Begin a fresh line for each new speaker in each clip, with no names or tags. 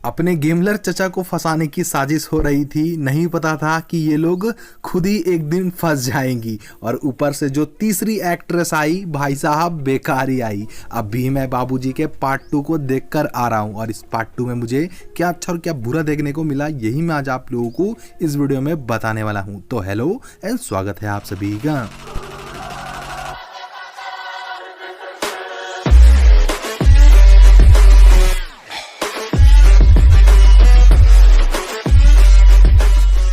अपने गेमलर चचा को फंसाने की साजिश हो रही थी। नहीं पता था कि ये लोग खुद ही एक दिन फंस जाएंगी। और ऊपर से जो तीसरी एक्ट्रेस आई, भाई साहब बेकार ही आई। अब भी मैं बाबूजी के पार्ट 2 को देखकर आ रहा हूँ और इस पार्ट 2 में मुझे क्या अच्छा और क्या बुरा देखने को मिला, यही मैं आज आप लोगों को इस वीडियो में बताने वाला हूँ। तो हेलो एंड स्वागत है आप सभी का।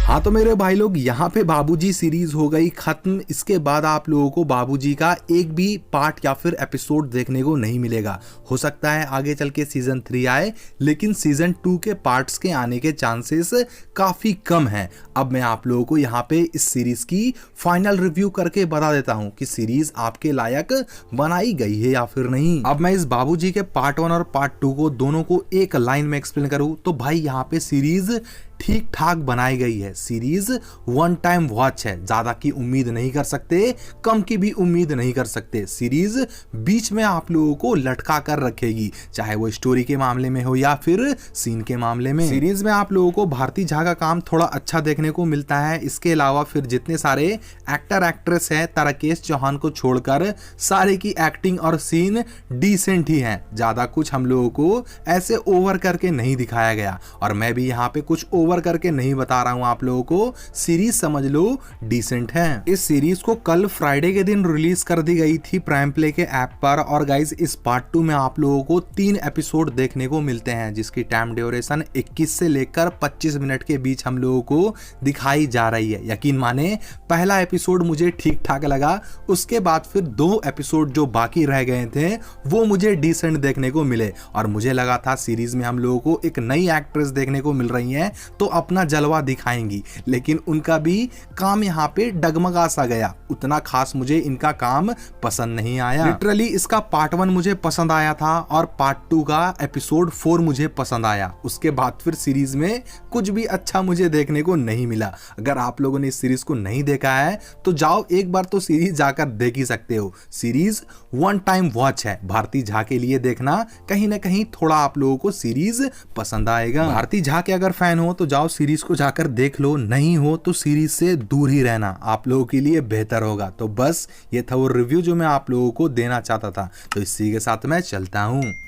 हाँ तो मेरे भाई लोग, यहाँ पे बाबूजी सीरीज हो गई खत्म। इसके बाद आप लोगों को बाबूजी का एक भी पार्ट या फिर एपिसोड देखने को नहीं मिलेगा। हो सकता है आगे चल के सीजन 3 आए, लेकिन सीजन 2 के पार्ट्स के आने के चांसेस काफी कम हैं। अब मैं आप लोगों को यहाँ पे इस सीरीज की फाइनल रिव्यू करके बता देता हूँ कि सीरीज आपके लायक बनाई गई है या फिर नहीं। अब मैं इस बाबूजी के पार्ट 1 और पार्ट 2 को दोनों को एक लाइन में एक्सप्लेन करूँ तो भाई यहाँ पे सीरीज ठीक ठाक बनाई गई है। सीरीज वन टाइम वॉच है, ज्यादा की उम्मीद नहीं कर सकते, कम की भी उम्मीद नहीं कर सकते। सीरीज बीच में आप लोगों को लटका कर रखेगी, चाहे वो स्टोरी के मामले में हो या फिर सीन के मामले में। सीरीज में आप लोगों को भारती झा का काम थोड़ा अच्छा देखने को मिलता है। इसके अलावा फिर जितने सारे एक्टर एक्ट्रेस हैं, तारकेश चौहान को छोड़कर सारे की एक्टिंग और सीन डिसेंट ही है। ज्यादा कुछ हम लोगों को ऐसे ओवर करके नहीं दिखाया गया और मैं भी यहाँ पे कुछ ओवर करके नहीं बता रहा हूं आप लोगों को। सीरीज समझ लो डिसेंट है। इस सीरीज को कल फ्राइडे के दिन रिलीज कर दी गई थी प्राइम प्ले के ऐप पर। और गाइज इस पार्ट 2 में आप लोगों को 3 एपिसोड देखने को मिलते हैं, जिसकी टाइम ड्यूरेशन 21 से लेकर 25 मिनट के बीच हम लोगों को दिखाई जा रही है। यकीन माने पहला एपिसोड मुझे ठीक ठाक लगा, उसके बाद फिर 2 एपिसोड जो बाकी रह गए थे वो मुझे डिसेंट देखने को मिले। और मुझे लगा था सीरीज में हम लोगों को एक नई एक्ट्रेस देखने को मिल रही है तो अपना जलवा दिखाएंगी, लेकिन उनका भी काम यहाँ पे डगमगा सा गया। उतना खास मुझे इनका काम पसंद नहीं आया। लिटरली इसका पार्ट 1 मुझे पसंद आया था और पार्ट 2 का एपिसोड 4 मुझे पसंद आया। उसके बाद फिर सीरीज में कुछ भी अच्छा मुझे देखने को नहीं मिला। अगर आप लोगों ने इस सीरीज को नहीं देखा है तो जाओ एक बार तो सीरीज जाकर देख ही सकते हो। सीरीज वन टाइम वॉच है। भारती झा के लिए देखना, कहीं ना कहीं थोड़ा आप लोगों को सीरीज पसंद आएगा। भारती झा के अगर फैन हो तो जाओ सीरीज को जाकर देख लो, नहीं हो तो सीरीज से दूर ही रहना आप लोगों के लिए बेहतर होगा। तो बस ये था वो रिव्यू जो मैं आप लोगों को देना चाहता था। तो इसी के साथ मैं चलता हूं।